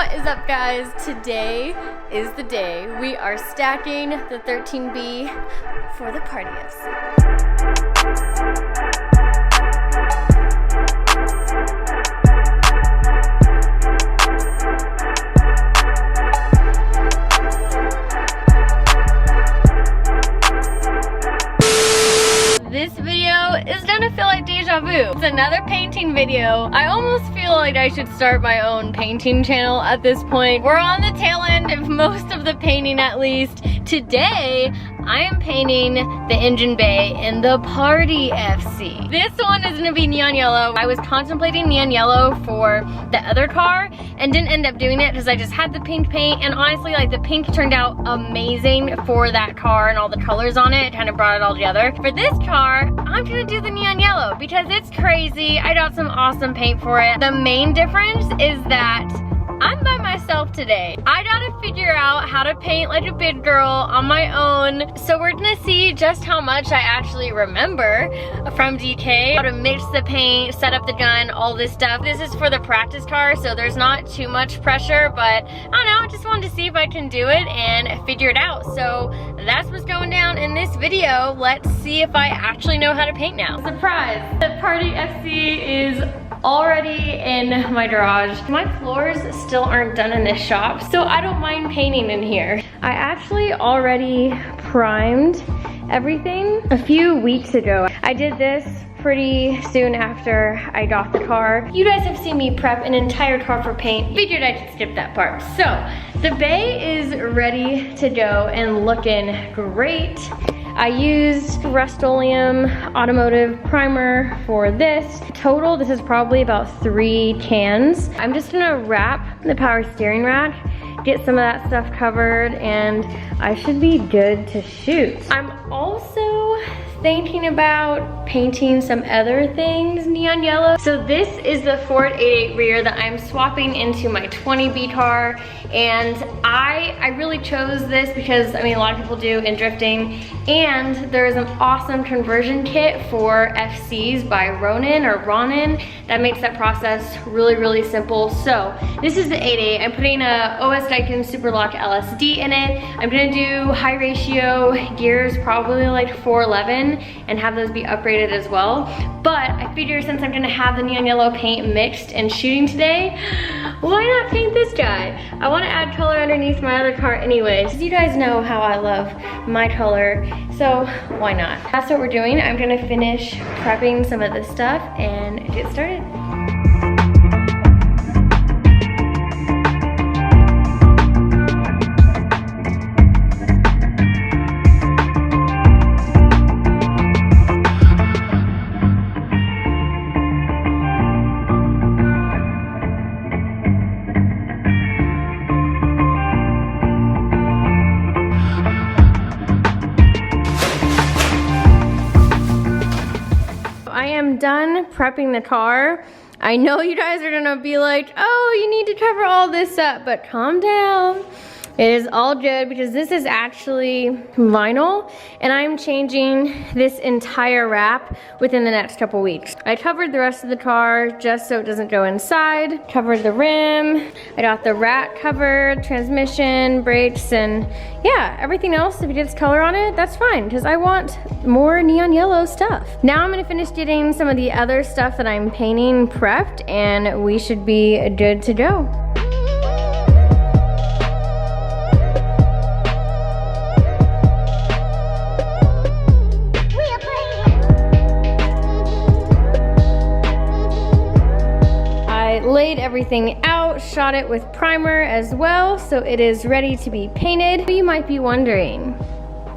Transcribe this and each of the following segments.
What is up, guys? Today is the day we are stacking the 13B for the party FC. This video is gonna feel like deja vu. It's another painting video. I almost feel like I should start my own painting channel at this point. We're on the tail end of most of the painting, at least. Today, I am painting the engine bay in the Party FC. This one is gonna be neon yellow. I was contemplating neon yellow for the other car and didn't end up doing it because I just had the pink paint, and honestly, like, the pink turned out amazing for that car and all the colors on it. It kind of brought it all together. For this car, I'm gonna do the neon yellow because it's crazy. I got some awesome paint for it. The main difference is that I'm by myself today. I gotta figure out how to paint like a big girl on my own. So we're gonna see just how much I actually remember from DK. How to mix the paint, set up the gun, all this stuff. This is for the practice car, so there's not too much pressure, but I don't know, I just wanted to see if I can do it and figure it out. So that's what's going down in this video. Let's see if I actually know how to paint now. Surprise! The Party FC is already in my garage. My floors still aren't done in this shop, so I don't mind painting in here. I actually already primed everything a few weeks ago. I did this pretty soon after I got the car. You guys have seen me prep an entire car for paint. Figured I could skip that part. So the bay is ready to go and looking great. I used Rust-Oleum Automotive Primer for this. Total, this is probably about 3 cans. I'm just gonna wrap the power steering rack, get some of that stuff covered, and I should be good to shoot. I'm also thinking about painting some other things neon yellow. So this is the Ford 88 rear that I'm swapping into my 20B car, and I really chose this because, I mean, a lot of people do in drifting, and there is an awesome conversion kit for FCs by Ronin that makes that process really, really simple. So this is the 88. I'm putting a OS Daikin Superlock LSD in it. I'm gonna do high ratio gears, probably like 411, and have those be upgraded as well. But I figure since I'm gonna have the neon yellow paint mixed and shooting today, why not paint this guy? I wanna add color underneath my other car anyways. You guys know how I love my color, so why not? That's what we're doing. I'm gonna finish prepping some of this stuff and get started. I am done prepping the car. I know you guys are gonna be like, oh, you need to cover all this up, but calm down. It is all good because this is actually vinyl, and I'm changing this entire wrap within the next couple weeks. I covered the rest of the car just so it doesn't go inside, covered the rim, I got the rat covered, transmission, brakes, and yeah, everything else, if it gets color on it, that's fine, because I want more neon yellow stuff. Now I'm gonna finish getting some of the other stuff that I'm painting prepped, and we should be good to go. Laid everything out, shot it with primer as well, so it is ready to be painted. You might be wondering,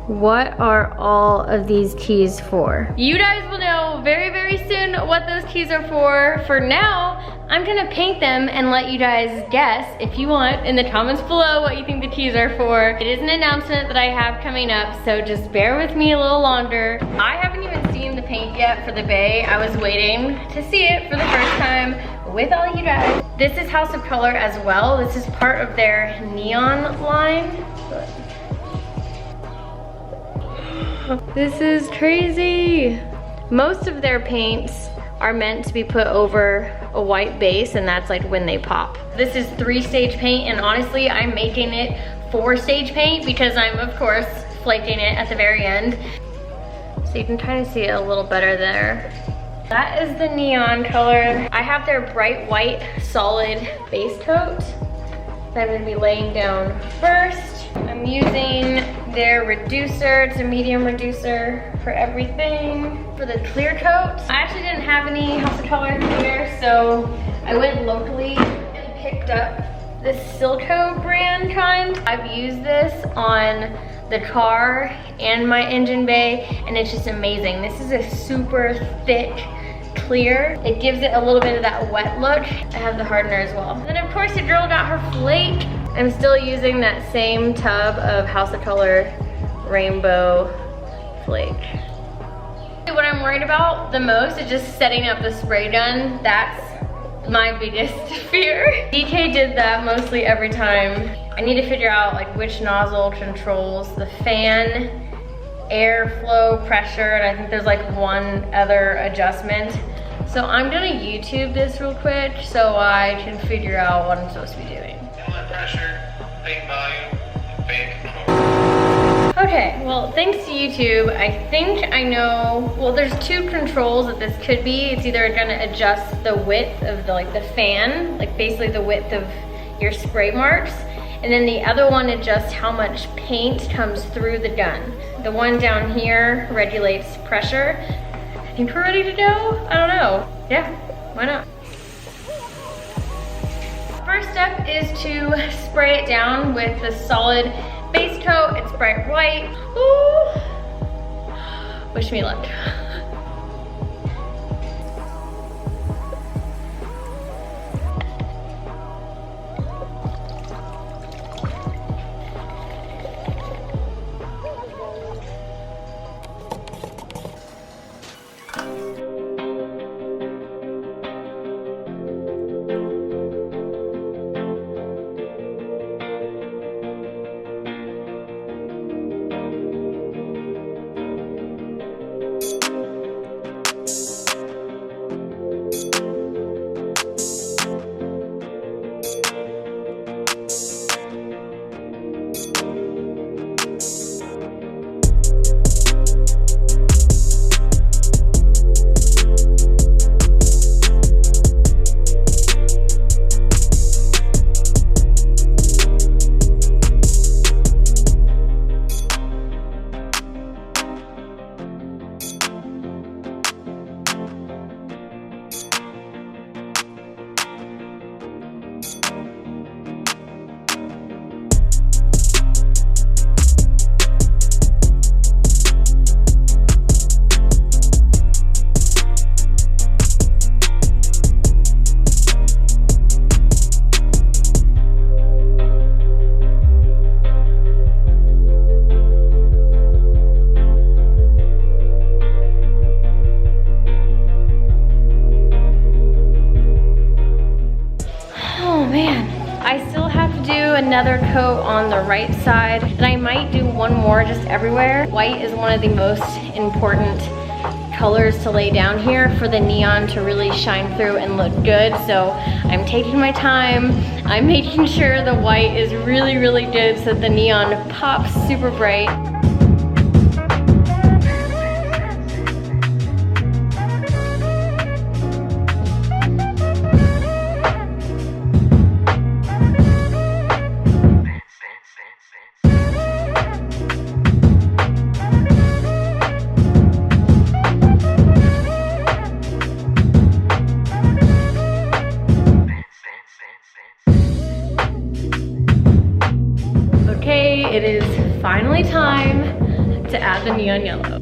what are all of these keys for? You guys will know very, very soon what those keys are for. For now, I'm gonna paint them and let you guys guess, if you want, in the comments below what you think the keys are for. It is an announcement that I have coming up, so just bear with me a little longer. I haven't even seen the paint yet for the bay. I was waiting to see it for the first time with all you guys. This is House of Color as well. This is part of their neon line. This is crazy. Most of their paints are meant to be put over a white base, and that's like when they pop. This is 3-stage paint, and honestly, I'm making it 4-stage paint because I'm, of course, flaking it at the very end. So you can kind of see it a little better there. That is the neon color. I have their bright white solid base coat that I'm gonna be laying down first. I'm using their reducer. It's a medium reducer for everything. For the clear coat, I actually didn't have any House of Color here, so I went locally and picked up this Silco brand kind. I've used this on the car and my engine bay, and it's just amazing. This is a super thick clear. It gives it a little bit of that wet look. I have the hardener as well. And then of course the girl got her flake. I'm still using that same tub of House of Color rainbow flake. What I'm worried about the most is just setting up the spray gun. That's my biggest fear. DK did that mostly every time. I need to figure out like which nozzle controls the fan, airflow, pressure, and I think there's like one other adjustment. So I'm gonna YouTube this real quick so I can figure out what I'm supposed to be doing. Inlet pressure, paint volume, and fan control. Okay, well, thanks to YouTube, I think I know, well, there's 2 controls that this could be. It's either gonna adjust the width of the fan, like basically the width of your spray marks, and then the other one adjusts how much paint comes through the gun. The one down here regulates pressure. I think we're ready to go? I don't know. Yeah, why not? First step is to spray it down with the solid base coat. It's bright white. Ooh. Wish me luck. Another coat on the right side, and I might do one more just everywhere. White is one of the most important colors to lay down here for the neon to really shine through and look good. So I'm taking my time. I'm making sure the white is really, really good so that the neon pops super bright. It is finally time to add the neon yellow.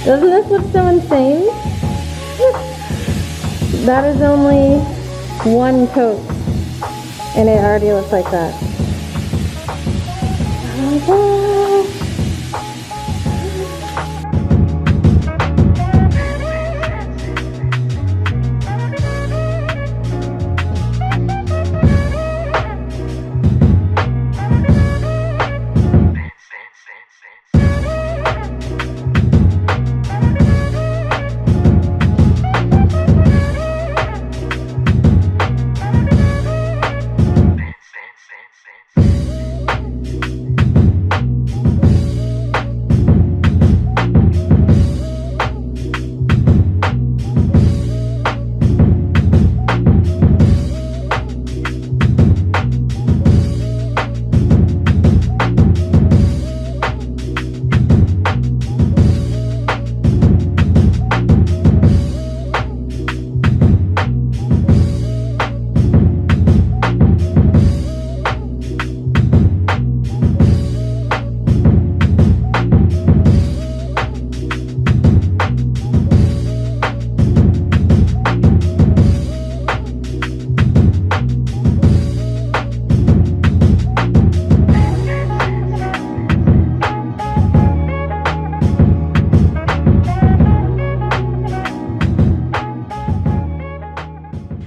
Doesn't this look so insane? That is only one coat, and it already looks like that. Oh my gosh.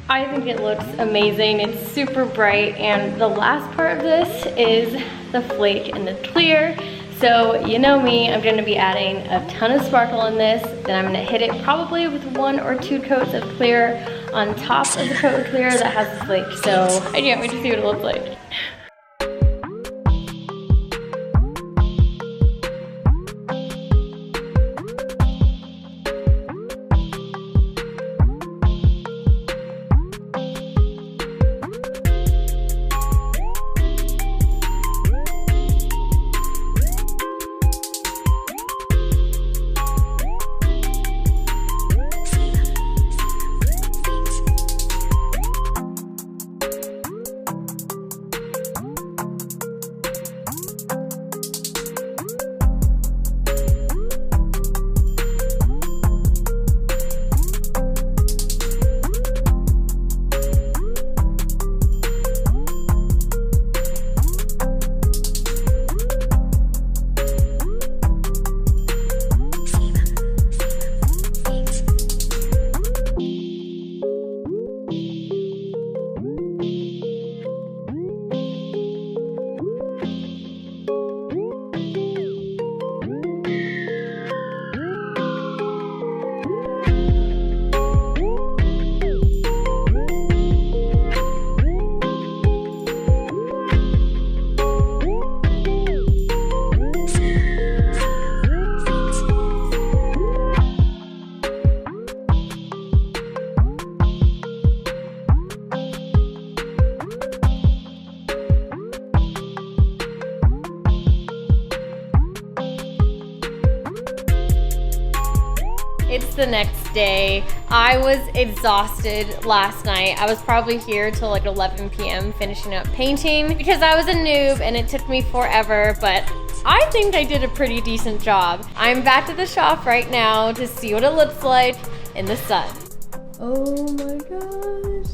I think it looks amazing. It's super bright, and the last part of this is the flake and the clear. So you know me, I'm gonna be adding a ton of sparkle in this, then I'm gonna hit it probably with 1 or 2 coats of clear on top of the coat of clear that has the flake. So I can't wait to see what it looks like. It's the next day. I was exhausted last night. I was probably here till like 11 p.m. finishing up painting because I was a noob and it took me forever, but I think I did a pretty decent job. I'm back to the shop right now to see what it looks like in the sun. Oh my gosh.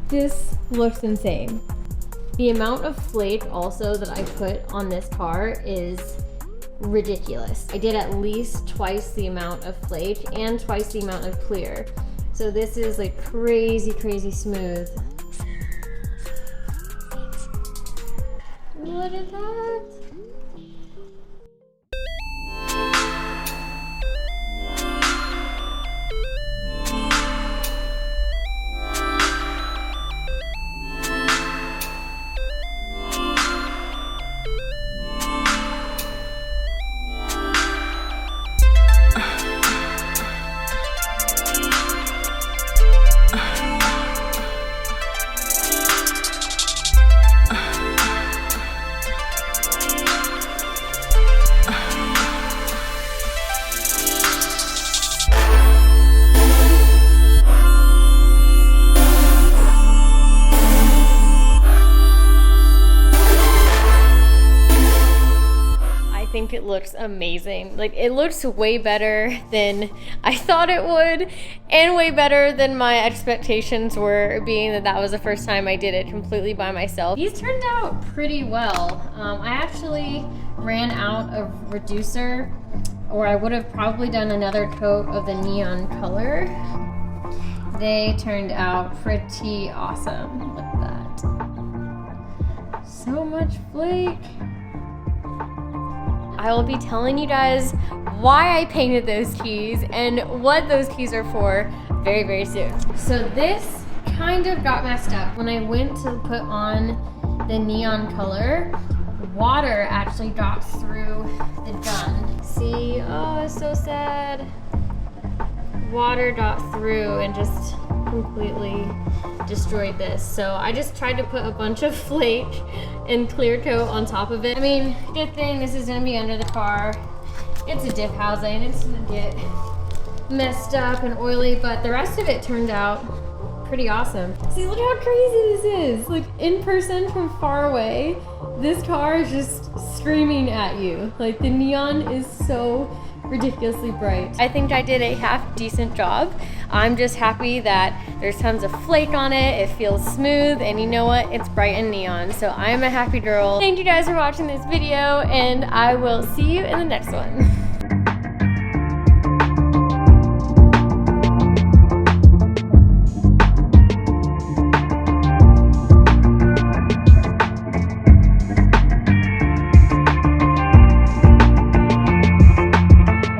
This looks insane. The amount of flake also that I put on this car is ridiculous. I did at least twice the amount of flake and twice the amount of clear. So this is like crazy, crazy smooth. Look at that. think it looks amazing. Like, it looks way better than I thought it would, and way better than my expectations were, being that that was the first time I did it completely by myself. These turned out pretty well. I actually ran out of reducer, or I would have probably done another coat of the neon color. They turned out pretty awesome. Look at that. So much flake. I will be telling you guys why I painted those keys and what those keys are for very, very soon. So this kind of got messed up. When I went to put on the neon color, water actually got through the gun. See, oh, it's so sad. Water got through and just completely destroyed this. So I just tried to put a bunch of flake and clear coat on top of it. I mean, good thing this is gonna be under the car. It's a dip housing, it's gonna get messed up and oily, but the rest of it turned out pretty awesome. See, look how crazy this is. Like, in person from far away, this car is just screaming at you. Like, the neon is so ridiculously bright. I think I did a half decent job. I'm just happy that there's tons of flake on it, it feels smooth, and you know what? It's bright and neon, so I'm a happy girl. Thank you guys for watching this video, and I will see you in the next one.